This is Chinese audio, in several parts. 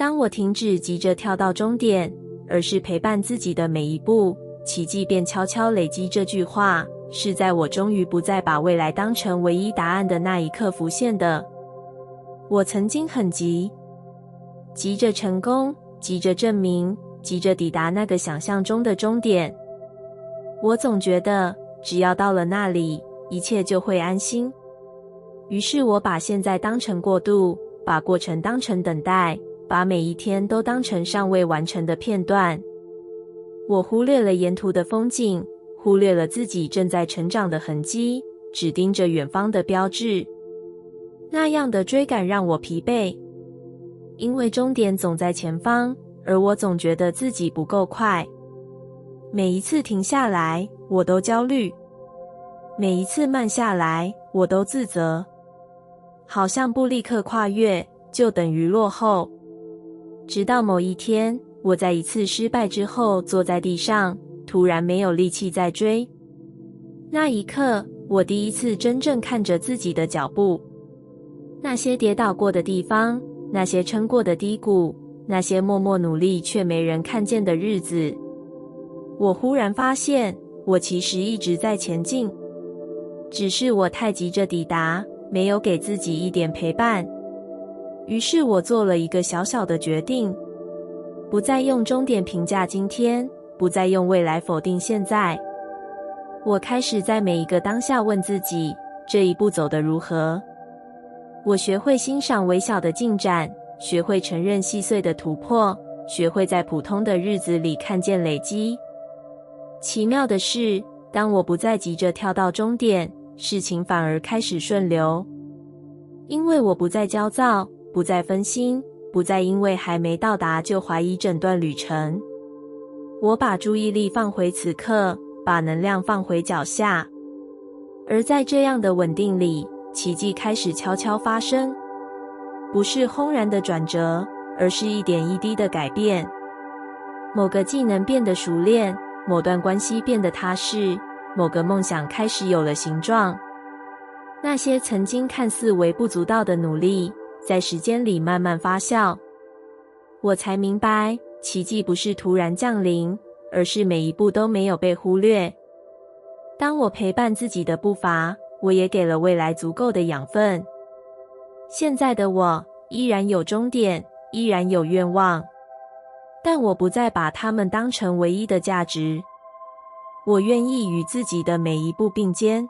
当我停止急着跳到终点，而是陪伴自己的每一步，奇迹便悄悄累积。这句话是在我终于不再把未来当成唯一答案的那一刻浮现的。我曾经很急着成功，急着证明，急着抵达那个想象中的终点。我总觉得只要到了那里，一切就会安心。于是我把现在当成过渡，把过程当成等待，把每一天都当成尚未完成的片段。我忽略了沿途的风景，忽略了自己正在成长的痕迹，只盯着远方的标志。那样的追赶让我疲惫，因为终点总在前方，而我总觉得自己不够快。每一次停下来，我都焦虑；每一次慢下来，我都自责。好像不立刻跨越，就等于落后。直到某一天，我在一次失败之后坐在地上，突然没有力气再追。那一刻，我第一次真正看着自己的脚步。那些跌倒过的地方，那些撑过的低谷，那些默默努力却没人看见的日子。我忽然发现，我其实一直在前进，只是我太急着抵达，没有给自己一点陪伴。于是我做了一个小小的决定，不再用终点评价今天，不再用未来否定现在。我开始在每一个当下问自己，这一步走得如何？我学会欣赏微小的进展，学会承认细碎的突破，学会在普通的日子里看见累积。奇妙的是，当我不再急着跳到终点，事情反而开始顺流。因为我不再焦躁，不再分心，不再因为还没到达就怀疑整段旅程。我把注意力放回此刻，把能量放回脚下。而在这样的稳定里，奇迹开始悄悄发生。不是轰然的转折，而是一点一滴的改变。某个技能变得熟练，某段关系变得踏实，某个梦想开始有了形状。那些曾经看似微不足道的努力，在时间里慢慢发酵。我才明白，奇迹不是突然降临，而是每一步都没有被忽略。当我陪伴自己的步伐，我也给了未来足够的养分。现在的我依然有终点，依然有愿望，但我不再把它们当成唯一的价值。我愿意与自己的每一步并肩，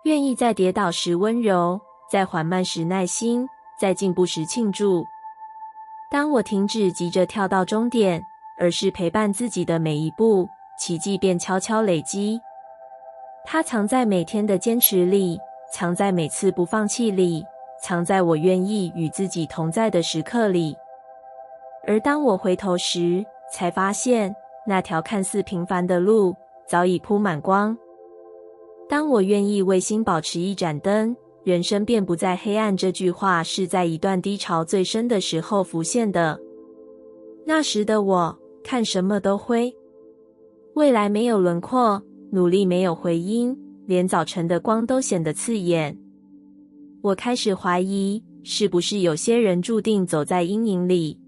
愿意在跌倒时温柔，在缓慢时耐心，在进步时庆祝。当我停止急着跳到终点，而是陪伴自己的每一步，奇迹便悄悄累积。它藏在每天的坚持里，藏在每次不放弃里，藏在我愿意与自己同在的时刻里。而当我回头时，才发现那条看似平凡的路早已铺满光。当我愿意为心保持一盏灯，人生便不再黑暗。这句话是在一段低潮最深的时候浮现的。那时的我看什么都灰，未来没有轮廓，努力没有回音，连早晨的光都显得刺眼。我开始怀疑，是不是有些人注定走在阴影里。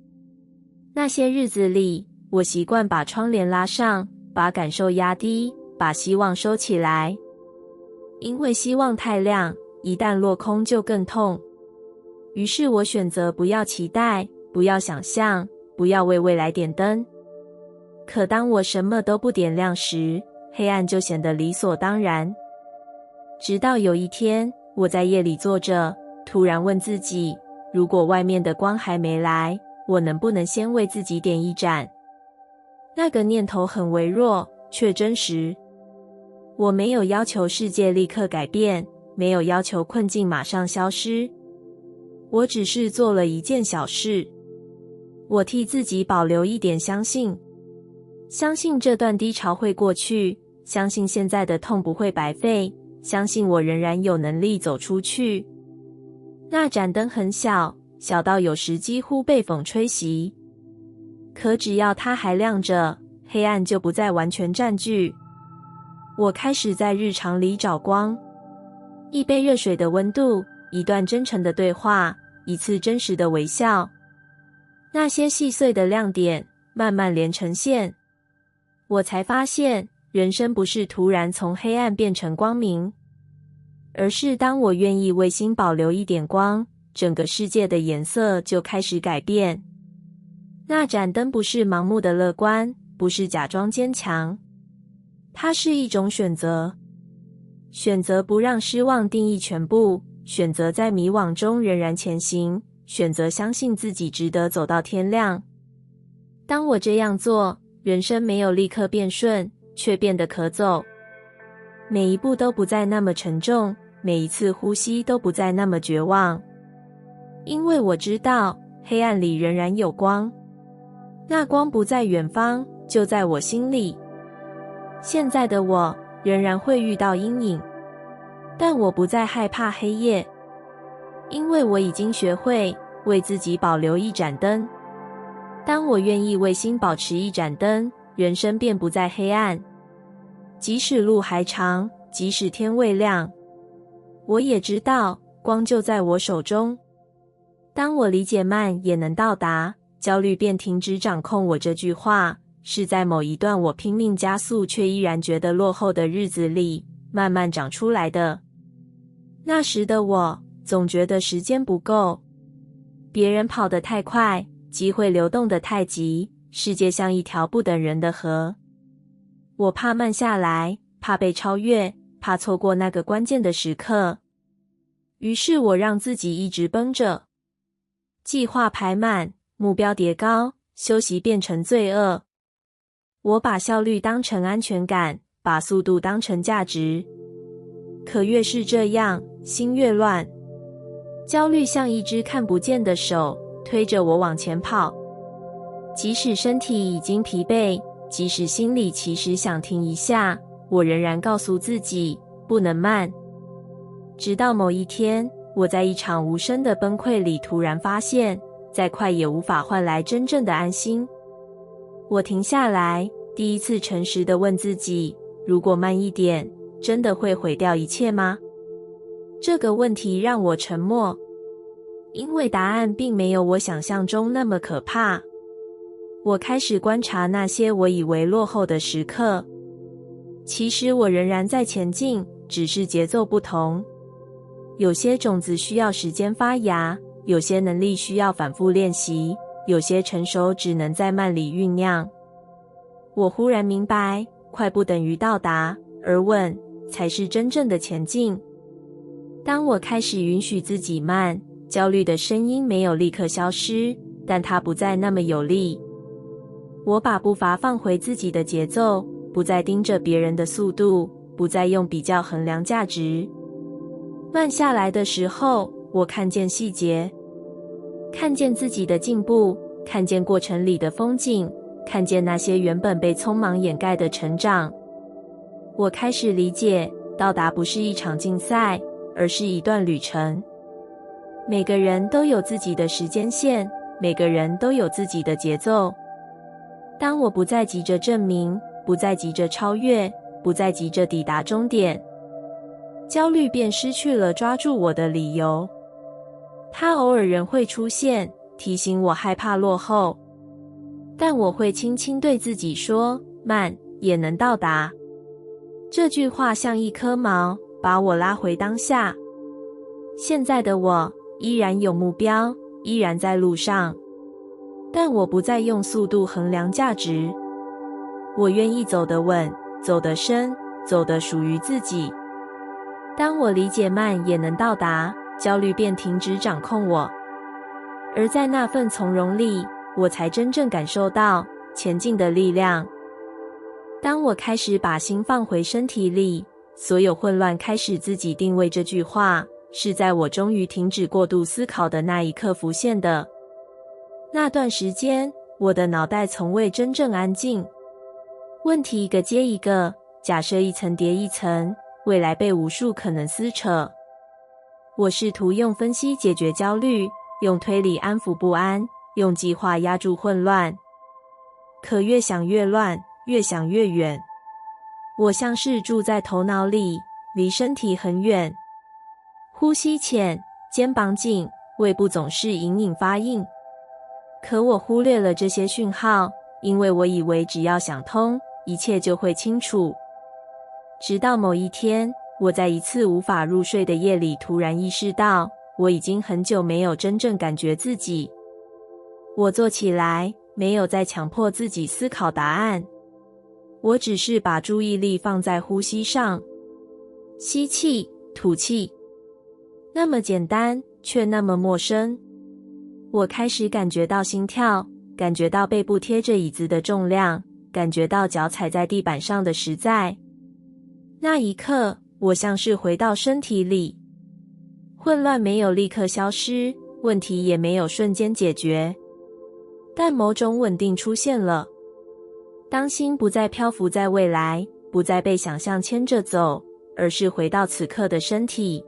那些日子里，我习惯把窗帘拉上，把感受压低，把希望收起来。因为希望太亮，一旦落空就更痛。于是我选择不要期待，不要想象，不要为未来点灯。可当我什么都不点亮时，黑暗就显得理所当然。直到有一天，我在夜里坐着，突然问自己，如果外面的光还没来，我能不能先为自己点一盏？那个念头很微弱，却真实。我没有要求世界立刻改变，没有要求困境马上消失。我只是做了一件小事，我替自己保留一点相信。相信这段低潮会过去，相信现在的痛不会白费，相信我仍然有能力走出去。那盏灯很小，小到有时几乎被风吹袭。可只要它还亮着，黑暗就不再完全占据。我开始在日常里找光，一杯热水的温度，一段真诚的对话，一次真实的微笑。那些细碎的亮点慢慢连成线，我才发现人生不是突然从黑暗变成光明，而是当我愿意为心保留一点光，整个世界的颜色就开始改变。那盏灯不是盲目的乐观，不是假装坚强，它是一种选择。选择不让失望定义全部，选择在迷惘中仍然前行，选择相信自己值得走到天亮。当我这样做，人生没有立刻变顺，却变得可走。每一步都不再那么沉重，每一次呼吸都不再那么绝望。因为我知道，黑暗里仍然有光。那光不在远方，就在我心里。现在的我仍然会遇到阴影，但我不再害怕黑夜，因为我已经学会为自己保留一盏灯。当我愿意为心保持一盏灯，人生便不再黑暗。即使路还长，即使天未亮，我也知道光就在我手中。当我理解慢也能到达，焦虑便停止掌控我，这句话是在某一段我拼命加速却依然觉得落后的日子里慢慢长出来的。那时的我总觉得时间不够，别人跑得太快，机会流动得太急，世界像一条不等人的河。我怕慢下来，怕被超越，怕错过那个关键的时刻。于是我让自己一直绷着，计划排满，目标叠高，休息变成罪恶。我把效率当成安全感，把速度当成价值。可越是这样，心越乱。焦虑像一只看不见的手，推着我往前跑。即使身体已经疲惫，即使心里其实想停一下，我仍然告诉自己，不能慢。直到某一天，我在一场无声的崩溃里突然发现，再快也无法换来真正的安心。我停下来，第一次诚实地问自己，如果慢一点，真的会毁掉一切吗？这个问题让我沉默，因为答案并没有我想象中那么可怕。我开始观察那些我以为落后的时刻，其实我仍然在前进，只是节奏不同。有些种子需要时间发芽，有些能力需要反复练习，有些成熟只能在慢里酝酿。我忽然明白，快不等于到达，而稳才是真正的前进。当我开始允许自己慢，焦虑的声音没有立刻消失，但它不再那么有力。我把步伐放回自己的节奏，不再盯着别人的速度，不再用比较衡量价值。慢下来的时候，我看见细节，看见自己的进步，看见过程里的风景，看见那些原本被匆忙掩盖的成长。我开始理解，到达不是一场竞赛，而是一段旅程。每个人都有自己的时间线，每个人都有自己的节奏。当我不再急着证明，不再急着超越，不再急着抵达终点，焦虑便失去了抓住我的理由。它偶尔仍会出现，提醒我害怕落后，但我会轻轻对自己说，慢也能到达。这句话像一颗锚，把我拉回当下。现在的我依然有目标，依然在路上，但我不再用速度衡量价值。我愿意走得稳，走得深，走得属于自己。当我理解慢也能到达，焦虑便停止掌控我。而在那份从容里，我才真正感受到前进的力量。当我开始把心放回身体里，所有混乱开始自己定位，这句话是在我终于停止过度思考的那一刻浮现的。那段时间，我的脑袋从未真正安静，问题一个接一个，假设一层叠一层，未来被无数可能撕扯。我试图用分析解决焦虑，用推理安抚不安，用计划压住混乱。可越想越乱，越想越远。我像是住在头脑里，离身体很远。呼吸浅，肩膀紧，胃部总是隐隐发硬。可我忽略了这些讯号，因为我以为只要想通，一切就会清楚。直到某一天，我在一次无法入睡的夜里突然意识到，我已经很久没有真正感觉自己。我坐起来，没有再强迫自己思考答案，我只是把注意力放在呼吸上，吸气，吐气。那么简单，却那么陌生。我开始感觉到心跳，感觉到背部贴着椅子的重量，感觉到脚踩在地板上的实在。那一刻，我像是回到身体里，混乱没有立刻消失，问题也没有瞬间解决，但某种稳定出现了。当心不再漂浮在未来，不再被想象牵着走，而是回到此刻的身体。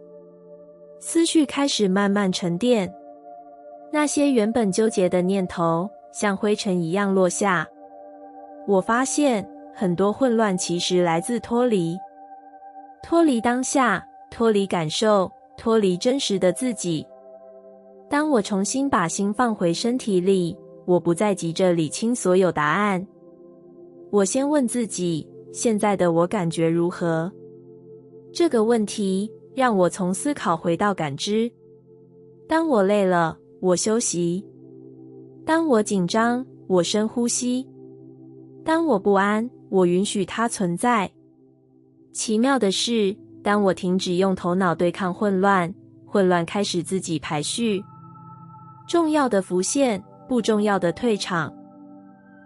思绪开始慢慢沉淀，那些原本纠结的念头像灰尘一样落下。我发现很多混乱其实来自脱离当下，脱离感受，脱离真实的自己。当我重新把心放回身体里，我不再急着理清所有答案。我先问自己，现在的我感觉如何？这个问题让我从思考回到感知。当我累了，我休息；当我紧张，我深呼吸；当我不安，我允许它存在。奇妙的是，当我停止用头脑对抗混乱，混乱开始自己排序。重要的浮现，不重要的退场。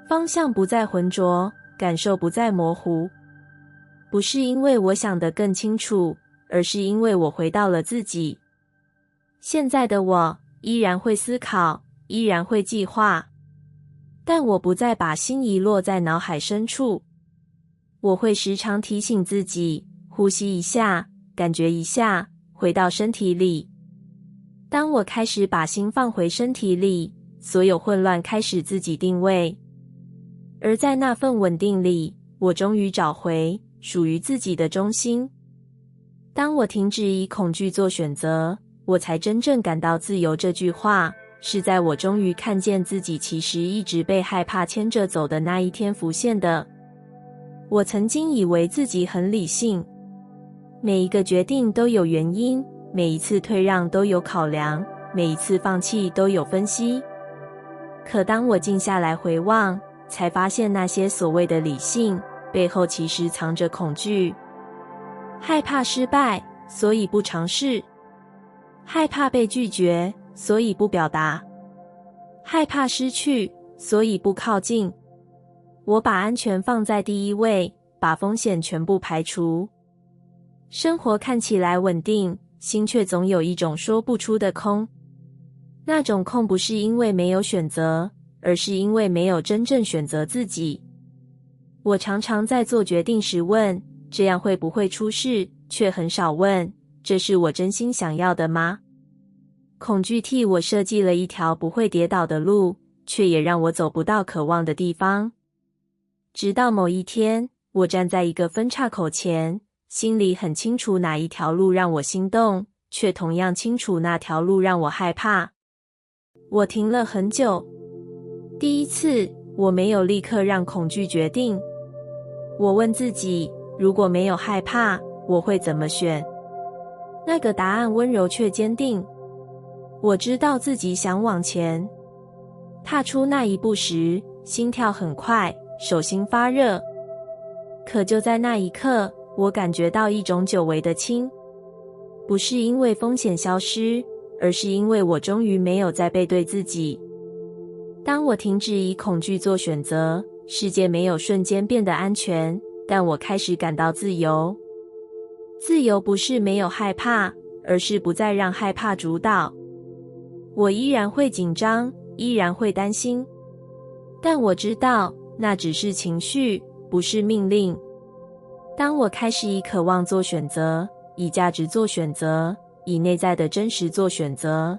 方向不再浑浊，感受不再模糊。不是因为我想得更清楚，而是因为我回到了自己。现在的我依然会思考，依然会计划，但我不再把心遗落在脑海深处。我会时常提醒自己，呼吸一下，感觉一下，回到身体里。当我开始把心放回身体里，所有混乱开始自己定位。而在那份稳定里，我终于找回属于自己的中心。当我停止以恐惧做选择，我才真正感到自由。这句话是在我终于看见自己其实一直被害怕牵着走的那一天浮现的。我曾经以为自己很理性，每一个决定都有原因，每一次退让都有考量，每一次放弃都有分析。可当我静下来回望，才发现那些所谓的理性背后其实藏着恐惧。害怕失败，所以不尝试；害怕被拒绝，所以不表达；害怕失去，所以不靠近。我把安全放在第一位，把风险全部排除。生活看起来稳定，心却总有一种说不出的空。那种空不是因为没有选择，而是因为没有真正选择自己。我常常在做决定时问，这样会不会出事，却很少问，这是我真心想要的吗？恐惧替我设计了一条不会跌倒的路，却也让我走不到渴望的地方。直到某一天，我站在一个分岔口前，心里很清楚哪一条路让我心动，却同样清楚那条路让我害怕。我停了很久。第一次，我没有立刻让恐惧决定。我问自己，如果没有害怕，我会怎么选？那个答案温柔却坚定。我知道自己想往前。踏出那一步时，心跳很快，手心发热。可就在那一刻，我感觉到一种久违的轻。不是因为风险消失，而是因为我终于没有再背对自己。当我停止以恐惧做选择，世界没有瞬间变得安全，但我开始感到自由。自由不是没有害怕，而是不再让害怕主导。我依然会紧张，依然会担心，但我知道那只是情绪，不是命令。当我开始以渴望做选择，以价值做选择，以内在的真实做选择，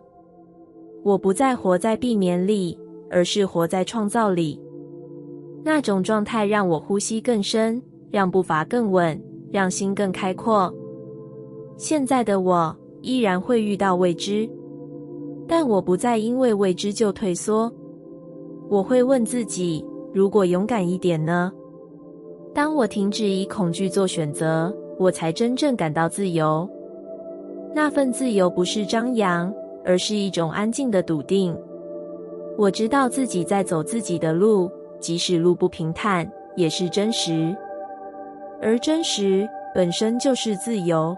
我不再活在避免里，而是活在创造里。那种状态让我呼吸更深，让步伐更稳，让心更开阔。现在的我依然会遇到未知，但我不再因为未知就退缩。我会问自己，如果勇敢一点呢？当我停止以恐惧做选择，我才真正感到自由。那份自由不是张扬，而是一种安静的笃定。我知道自己在走自己的路，即使路不平坦，也是真实。而真实本身就是自由。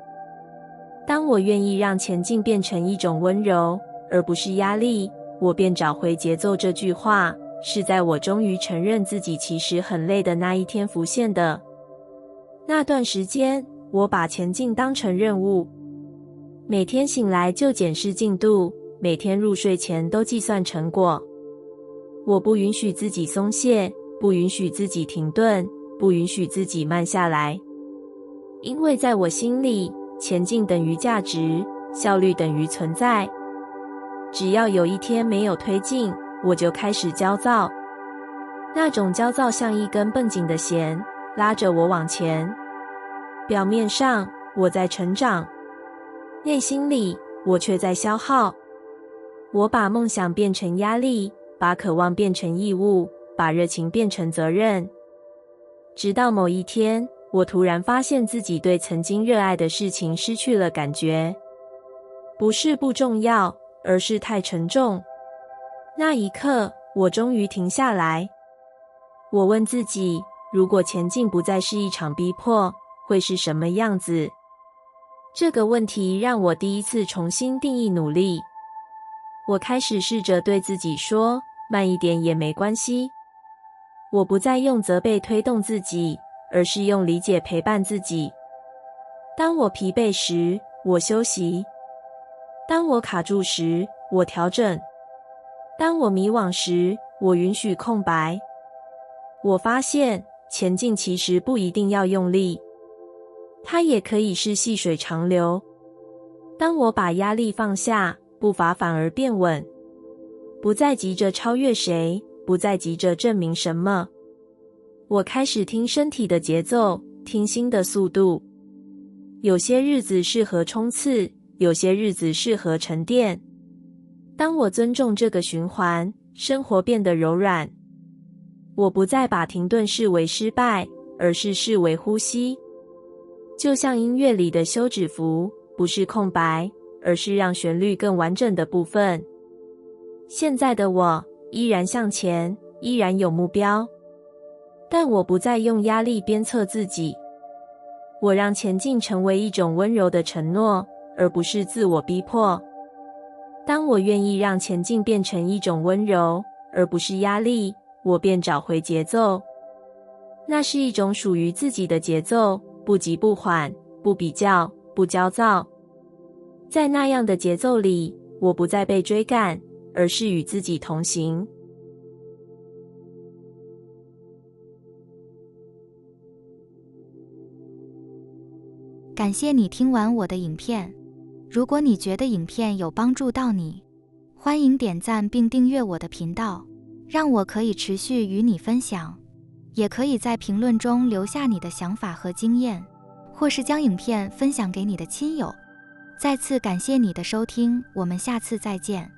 当我愿意让前进变成一种温柔，而不是压力，我便找回节奏。这句话是在我终于承认自己其实很累的那一天浮现的。那段时间，我把前进当成任务，每天醒来就检视进度，每天入睡前都计算成果。我不允许自己松懈，不允许自己停顿，不允许自己慢下来。因为在我心里，前进等于价值，效率等于存在。只要有一天没有推进，我就开始焦躁。那种焦躁像一根绷紧的弦，拉着我往前。表面上，我在成长，内心里，我却在消耗。我把梦想变成压力，把渴望变成义务，把热情变成责任。直到某一天，我突然发现自己对曾经热爱的事情失去了感觉。不是不重要，而是太沉重。那一刻，我终于停下来。我问自己，如果前进不再是一场逼迫，会是什么样子？这个问题让我第一次重新定义努力。我开始试着对自己说，慢一点也没关系。我不再用责备推动自己，而是用理解陪伴自己。当我疲惫时，我休息；当我卡住时，我调整；当我迷惘时，我允许空白。我发现，前进其实不一定要用力，它也可以是细水长流。当我把压力放下，步伐反而变稳，不再急着超越谁，不再急着证明什么。我开始听身体的节奏，听心的速度。有些日子适合冲刺，有些日子适合沉淀。当我尊重这个循环，生活变得柔软。我不再把停顿视为失败，而是视为呼吸。就像音乐里的休止符，不是空白，而是让旋律更完整的部分。现在的我依然向前，依然有目标，但我不再用压力鞭策自己。我让前进成为一种温柔的承诺，而不是自我逼迫。当我愿意让前进变成一种温柔，而不是压力，我便找回节奏。那是一种属于自己的节奏，不急不缓，不比较，不焦躁。在那样的节奏里，我不再被追赶，而是与自己同行。感谢你听完我的影片。如果你觉得影片有帮助到你，欢迎点赞并订阅我的频道，让我可以持续与你分享。也可以在评论中留下你的想法和经验，或是将影片分享给你的亲友。再次感谢你的收听，我们下次再见。